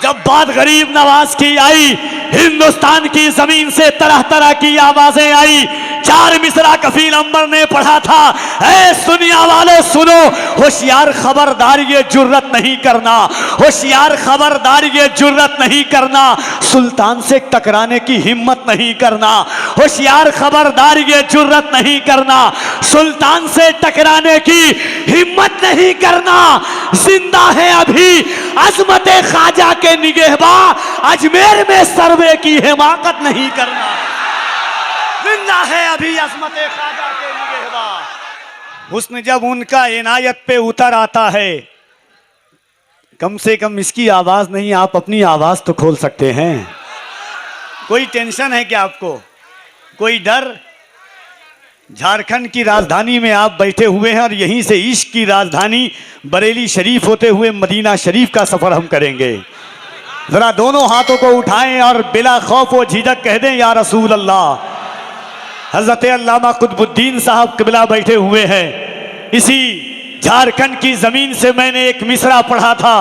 जब बात गरीब नवाज की आई, हिंदुस्तान की जमीन से तरह तरह की आवाजें आई। 4 मिसरा कफील अंबर ने पढ़ा था, ऐ दुनिया वालों सुनो, होशियार खबरदार ये जुर्रत नहीं करना, होशियार खबरदार ये जुर्रत नहीं करना, सुल्तान से टकराने की हिम्मत नहीं करना, होशियार खबरदार ये जुर्रत नहीं करना, सुल्तान से टकराने की हिम्मत नहीं करना। जिंदा है अभी अजमत ख्वाजा के निगहबा, अजमेर में सर्वे की हिमाकत नहीं करना। जिंदा है अभी अजमत ख्वाजा के निगहबा। हुस्न जब उनका इनायत पे उतर आता है, कम से कम इसकी आवाज नहीं, आप अपनी आवाज तो खोल सकते हैं। कोई टेंशन है क्या आपको, कोई डर? झारखंड की राजधानी में आप बैठे हुए हैं और यहीं से इश्क की राजधानी बरेली शरीफ होते हुए मदीना शरीफ का सफर हम करेंगे। जरा दोनों हाथों को उठाएं और बिला खौफ व झिझक कह दें, या रसूल अल्लाह। हजरत अल्लामा कुतुबुद्दीन साहब किबला बैठे हुए हैं। इसी झारखंड की जमीन से मैंने एक मिसरा पढ़ा था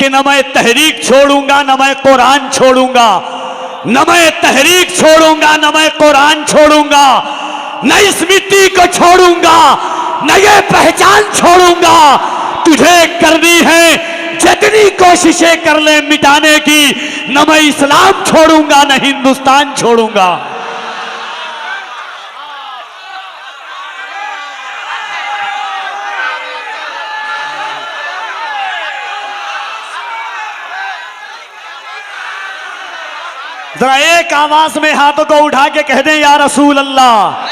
कि न मैं तहरीक छोड़ूंगा, न मैं कुरान छोड़ूंगा, न मैं तहरीक छोड़ूंगा, न मैं कुरान छोड़ूंगा, न इस मिट्टी को छोड़ूंगा, न ये पहचान छोड़ूंगा। तुझे करनी है जितनी कोशिशें कर ले मिटाने की, न मैं इस्लाम छोड़ूंगा, न हिंदुस्तान छोड़ूंगा। जरा एक आवाज में हाथों को उठा के कह दें, या रसूल अल्लाह।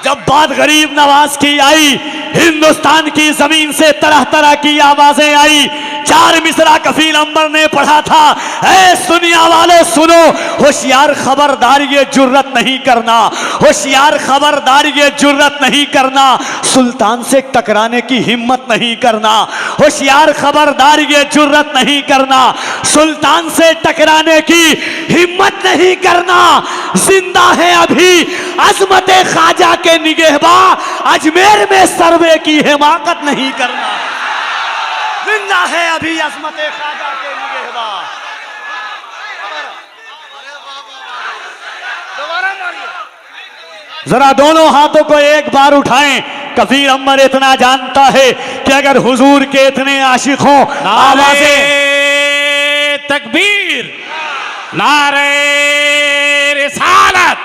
जब बात गरीब नवाज की आई, हिंदुस्तान की जमीन से तरह तरह की आवाजें आई। 4 मिसरा कफील अंबर ने पढ़ा था, ऐ दुनिया वालों सुनो, होशियार खबरदार ये जुर्रत नहीं करना, होशियार खबरदार ये जुर्रत नहीं करना, सुल्तान से टकराने की हिम्मत नहीं करना, होशियार खबरदार ये जुर्रत नहीं करना, सुल्तान से टकराने की हिम्मत नहीं करना। जिंदा है अभी अजमत ख्वाजा के निगहबा, अजमेर में सर्वे की हिमाकत नहीं करना। जिंदा है अभी अजमत ख्वाजा के निगहबा। जरा दोनों हाथों को एक बार उठाएं। कफीर अम्बर इतना जानता है कि अगर हुजूर के इतने आशिक हों, आवाजें तकबीर, नारे रिसालत,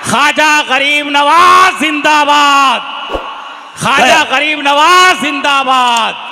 ख्वाजा गरीब नवाज जिंदाबाद, ख्वाजा गरीब नवाज जिंदाबाद।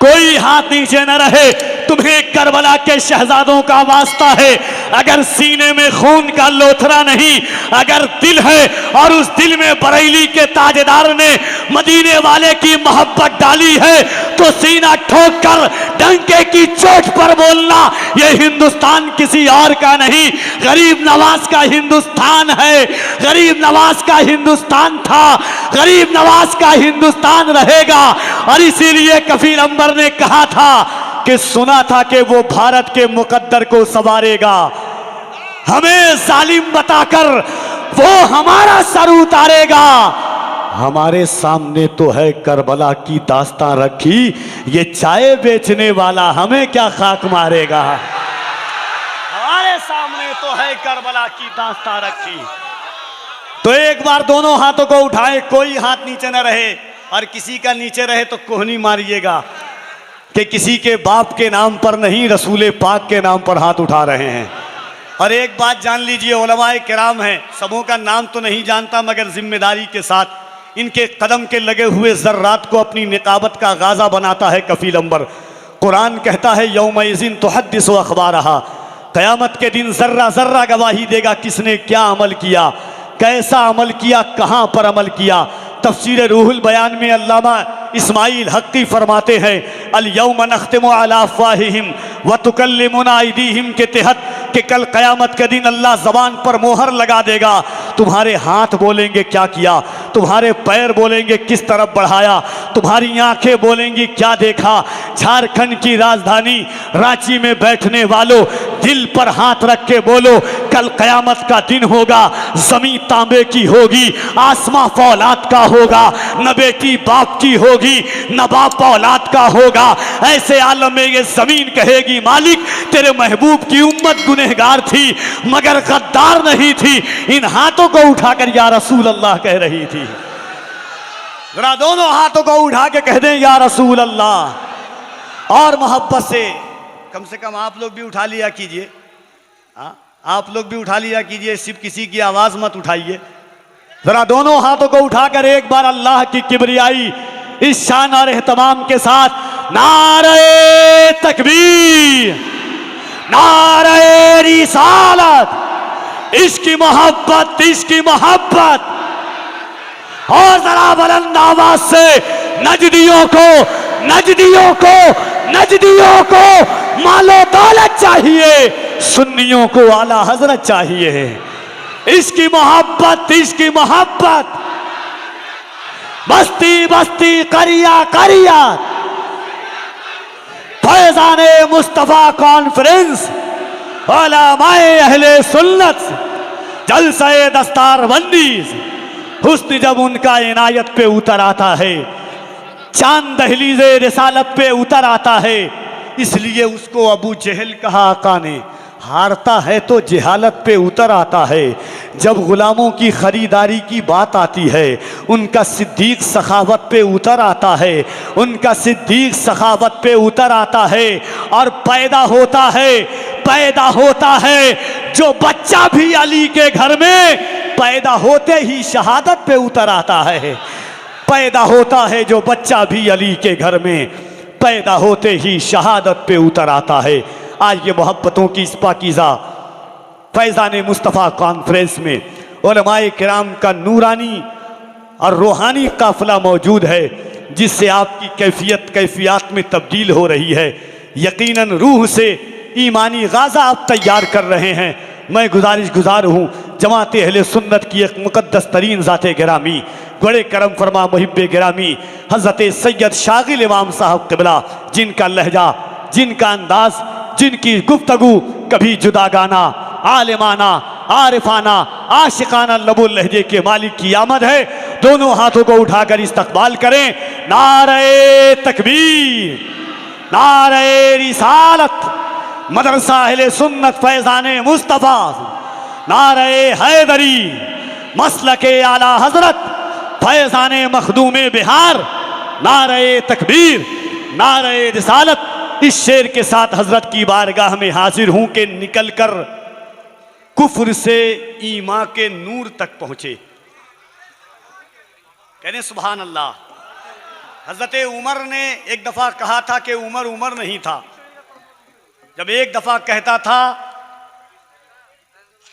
कोई हाथ नीचे न रहे, तुम्हें करबला के शहजादों का वास्ता है। अगर सीने में खून का लोथरा नहीं, अगर दिल है और उस दिल में बरेली के ताजदार ने मदीने वाले की मोहब्बत डाली है, तो सीना ठोक कर डंके की चोट पर बोलना, ये हिंदुस्तान किसी और का नहीं, गरीब नवाज का हिंदुस्तान है। गरीब नवाज का हिंदुस्तान था, गरीब नवाज का हिंदुस्तान रहेगा। और इसीलिए कफील अंबर ने कहा था कि सुना था कि वो भारत के मुकद्दर को संवारेगा। हमें जालिम बताकर वो हमारा सर उतारेगा। हमारे सामने तो है करबला की दास्तां रखी, ये चाय बेचने वाला हमें क्या खाक मारेगा। हमारे सामने तो है करबला की दास्तां रखी। तो एक बार दोनों हाथों को उठाए, कोई हाथ नीचे न रहे, और किसी का नीचे रहे तो कोहनी मारिएगा कि किसी के बाप के नाम पर नहीं, रसूल पाक के नाम पर हाथ उठा रहे हैं। और एक बात जान लीजिए, उलमाए किराम हैं, सबों का नाम तो नहीं जानता, मगर जिम्मेदारी के साथ इनके कदम के लगे हुए ज़र्रात को अपनी निकाबत का गाज़ा बनाता है कफील अंबर। कुरान कहता है, यौमइज़िन तुहद्दिसु अख़बारहा, क़यामत के दिन ज़र्रा ज़र्रा गवाही देगा किसने क्या अमल किया, कैसा अमल किया, कहाँ पर अमल किया। तफसीर रूहुल बयान में अल्लामा इस्माइल हक्की फरमाते हैं, अल यौम नख्तिमु अला अफ़वाहिहिम व तुकल्लिमुना अयदीहिम के तहत कि कल क़यामत के दिन अल्लाह ज़बान पर मोहर लगा देगा। तुम्हारे हाथ बोलेंगे क्या किया, तुम्हारे पैर बोलेंगे किस तरफ बढ़ाया, तुम्हारी आंखें बोलेंगी क्या देखा। झारखंड की राजधानी रांची में बैठने वालों, दिल पर हाथ रख के बोलो, कल कयामत का दिन होगा, जमीन तांबे की होगी, आसमां फौलाद का होगा, न बेटी बाप की होगी, न बाप औलाद का होगा। ऐसे आलम में ये जमीन कहेगी, मालिक तेरे महबूब की उम्मत गुनहगार थी मगर गद्दार नहीं थी। इन हाथों को उठाकर या रसूल अल्लाह कह रही थी। जरा दोनों हाथों को उठा के कह दें या रसूल अल्लाह। और मोहब्बत से कम आप लोग भी उठा लिया कीजिए, आप लोग भी उठा लिया कीजिए, सिर्फ किसी की आवाज मत उठाइए। जरा दोनों हाथों को उठाकर एक बार अल्लाह की किबरियाई इस शान और एहतमाम के साथ नारे तकबीर, नारे रिसालत, इसकी मोहब्बत, इसकी मोहब्बत। और जरा बुलंद आवाज से नजदियों को, नजदियों को, नजदियों को मालो दौलत चाहिए, सुन्नियों को आला हजरत चाहिए। इसकी मोहब्बत, इसकी मोहब्बत। बस्ती बस्ती करिया करिया फैजाने मुस्तफा कॉन्फ्रेंस उलमाए अहले सुन्नत जलसे दस्तारबंदी। हुस्न जब उनका इनायत पे उतर आता है, चांद दहलीज़े रिसालत पे उतर आता है, इसलिए उसको अबू जहल कहा आका ने। हारता है तो जहालत पे उतर आता है। जब गुलामों की खरीदारी की बात आती है, उनका सिद्दीक सखावत पे उतर आता है, उनका सिद्दीक सखावत पे उतर आता है। और पैदा होता है, पैदा होता है जो बच्चा भी अली के घर में पैदा होते ही शहादत पे उतर आता है। पैदा होता है जो बच्चा भी अली के घर में पैदा होते ही शहादत पे उतर आता है। आज ये मोहब्बतों की इस पाकीज़ा फैज़ान मुस्तफ़ा कॉन्फ्रेंस में उलमाए किराम का नूरानी और रूहानी काफ़िला मौजूद है, जिससे आपकी कैफियत में तब्दील हो रही है। यकीनन रूह से ईमानी गाज़ा आप तैयार कर रहे हैं। मैं गुजार हूँ जमात अहले सुन्नत की एक मुक़द्दस तरीन ज़ाते गिरामी, बड़े करम फरमा मुहिब्बे गिरामी हज़रत सैयद शागिल इमाम साहब क़िबला, जिनका लहजा, जिनका अंदाज़, जिनकी गुफ्तगू कभी जुदा गाना, आलिमाना, आरिफाना, आशिकाना लबुल लहजे के मालिक की आमद है। दोनों हाथों को उठाकर इस्तकबाल करें। नारे तकबीर, नारे रिसालत, मदरसा अहले सुन्नत फैज़ाने मुस्तफ़ा, नारे हैदरी, मसलके आला हजरत फैज़ाने मखदूमे बिहार, नारे तकबीर, नारे रिसालत। इस शेर के साथ हजरत की बारगाह में हाजिर हूं कि निकल कर कुफ्र से ईमान के नूर तक पहुंचे। कहने सुभान अल्लाह। हजरत उमर ने एक दफा कहा था कि उमर उमर नहीं था। जब एक दफा कहता था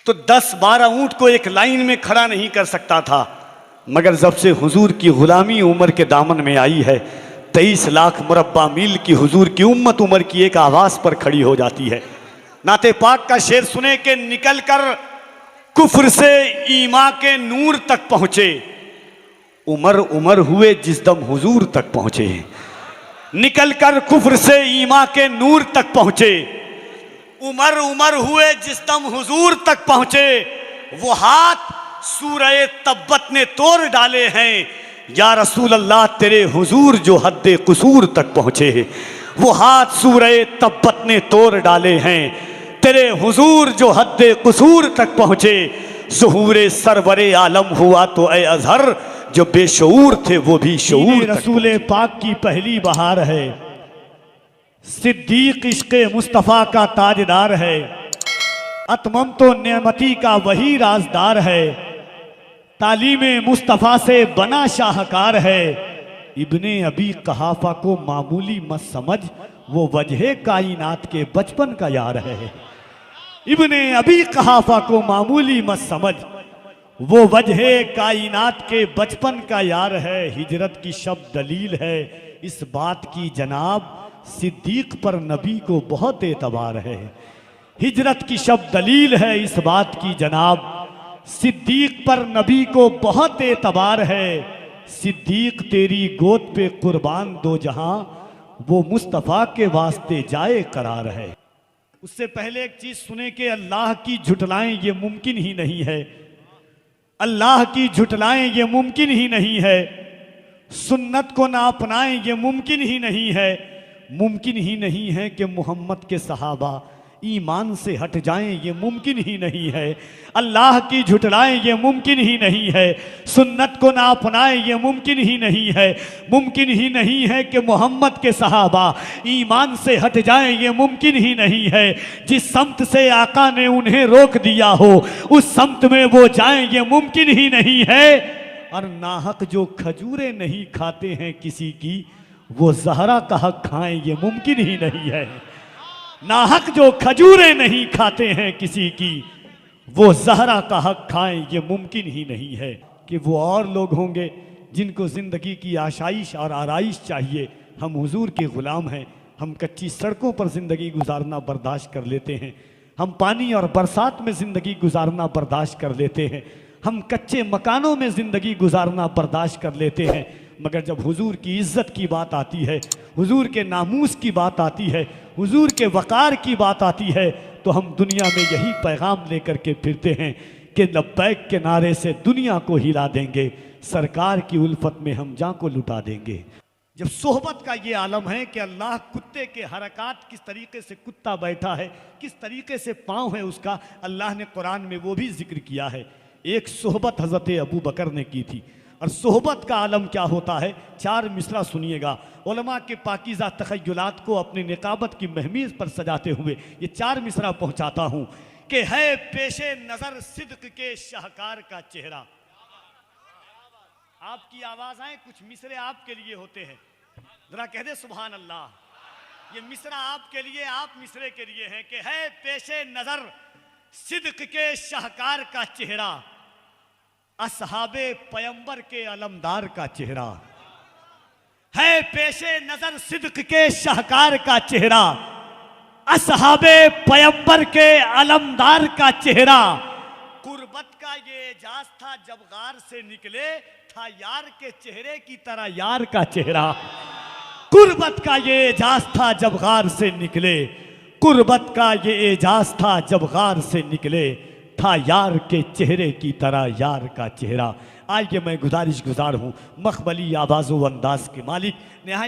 तो 10-12 ऊंट को एक लाइन में खड़ा नहीं कर सकता था, मगर जब से हुजूर की गुलामी उमर के दामन में आई है, 23 लाख मुरब्बा मील की हुजूर की उम्मत उमर की एक आवाज पर खड़ी हो जाती है। नाते पाक का शेर सुने के निकल कर कुफ्र से ईमान के नूर तक पहुंचे, उमर उमर हुए जिस दम हुजूर तक पहुंचे। निकल कर कुफ्र से ईमान के नूर तक पहुंचे, उमर उमर हुए जिस दम हुजूर तक पहुंचे। वो हाथ सूरह तब्बत ने तोड़ डाले हैं, या रसूल अल्लाह तेरे हुजूर जो हद्दे कुसूर तक पहुंचे। वो हाथ सूरह तब्बत ने तोड़ डाले हैं, तेरे हुजूर जो हद्दे कुसूर तक पहुंचे। ज़ुहूरे सरवरे आलम हुआ तो ए अजहर, जो बेशऊर थे वो भी शऊर। रसूल पाक की पहली बहार है, सिद्दीक इश्क़े मुस्तफ़ा का ताजदार है, अतमम तो नेमती का वही राजदार है, तालीमे मुस्तफ़ा से बना शाहकार है। इब्ने अबी कहाफा को मामूली मत समझ, वो वजह कायनात के बचपन का यार है। इब्ने अबी कहाफा को मामूली मत समझ, वो वजह कायनात के बचपन का यार है। हिजरत की शब दलील है इस बात की जनाब, सिद्दीक पर नबी को बहुत एतबार है। हिजरत की शब दलील है इस बात की जनाब, सिद्दीक पर नबी को बहुत एतबार है। सिद्दीक तेरी गोद पे कुर्बान दो जहां, वो मुस्तफ़ा के वास्ते जाए करार है। उससे पहले एक चीज सुने कि अल्लाह की झुटलाएं ये मुमकिन ही नहीं है, अल्लाह की झुटलाएं ये मुमकिन ही नहीं है, सुन्नत को ना अपनाएं ये मुमकिन ही नहीं है, मुमकिन ही नहीं है कि मोहम्मद के सहाबा ईमान से हट जाएं ये मुमकिन ही नहीं है, अल्लाह की झुटलाएं ये मुमकिन ही नहीं है, सुन्नत को ना अपनाएं ये मुमकिन ही नहीं है, मुमकिन ही नहीं है कि मोहम्मद के सहाबा ईमान से हट जाएं ये मुमकिन ही नहीं है। जिस समत से आका ने उन्हें रोक दिया हो उस समत में वो जाएं ये मुमकिन ही नहीं है। और नाहक जो खजूरें नहीं खाते हैं किसी की वो ज़हरा का हक खाएं ये मुमकिन ही नहीं है। नाहक जो खजूरें नहीं खाते हैं किसी की वो ज़हरा का हक खाएं ये मुमकिन ही नहीं है। कि वो और लोग होंगे जिनको ज़िंदगी की आशाइश और आराइश चाहिए, हम हुजूर के ग़ुलाम हैं। हम कच्ची सड़कों पर ज़िंदगी गुजारना बर्दाश्त कर लेते हैं, हम पानी और बरसात में ज़िंदगी गुजारना बर्दाश्त कर लेते हैं, हम कच्चे मकानों में ज़िंदगी गुजारना बर्दाश्त कर लेते हैं, मगर जब हुजूर की इज़्ज़त की बात आती है, हुजूर के नामूस की बात आती है, हुजूर के वक़ार की बात आती है, तो हम दुनिया में यही पैगाम लेकर के फिरते हैं कि लब्बैक के नारे से दुनिया को हिला देंगे, सरकार की उल्फत में हम जान को लुटा देंगे। जब सोहबत का ये आलम है कि अल्लाह कुत्ते के हरकात किस तरीके से कुत्ता बैठा है, किस तरीके से पाँव है उसका, अल्लाह ने कुरान में वो भी जिक्र किया है। एक सोहबत हज़रत अबू बकर ने की थी। और सोहबत का आलम क्या होता है, 4 मिसरा सुनिएगा। उलमा के पाकीज़ा तख़य्युलात को अपनी निकाबत की महमीज़ पर सजाते हुए ये 4 मिसरा पहुँचाता हूँ कि है पेशे नज़र सिद्क के शाहकार का चेहरा। आपकी आवाज़ आए, कुछ मिसरे आपके लिए होते हैं, जरा कह दे सुभान अल्लाह। ये मिसरा आपके लिए, आप मिसरे के लिए हैं कि है पेशे नज़र सिद्क के शाहकार का चेहरा, असहाबे पैगंबर के अलमदार का चेहरा। है पेशे नजर सिद्क के शाहकार का चेहरा, असहाबे पैगंबर के अलमदार का चेहरा। कुर्बत का ये एजाज था जब गार से निकले, था यार के चेहरे की तरह यार का चेहरा। कुर्बत का ये एजाज था जब गार से निकले, कुर्बत का ये एजाज था जब गार से निकले, था यार के चेहरे की तरह यार का चेहरा। आइए मैं गुजारिश गुजार हूँ मखमली आवाज़ व अंदाज के मालिक नहायत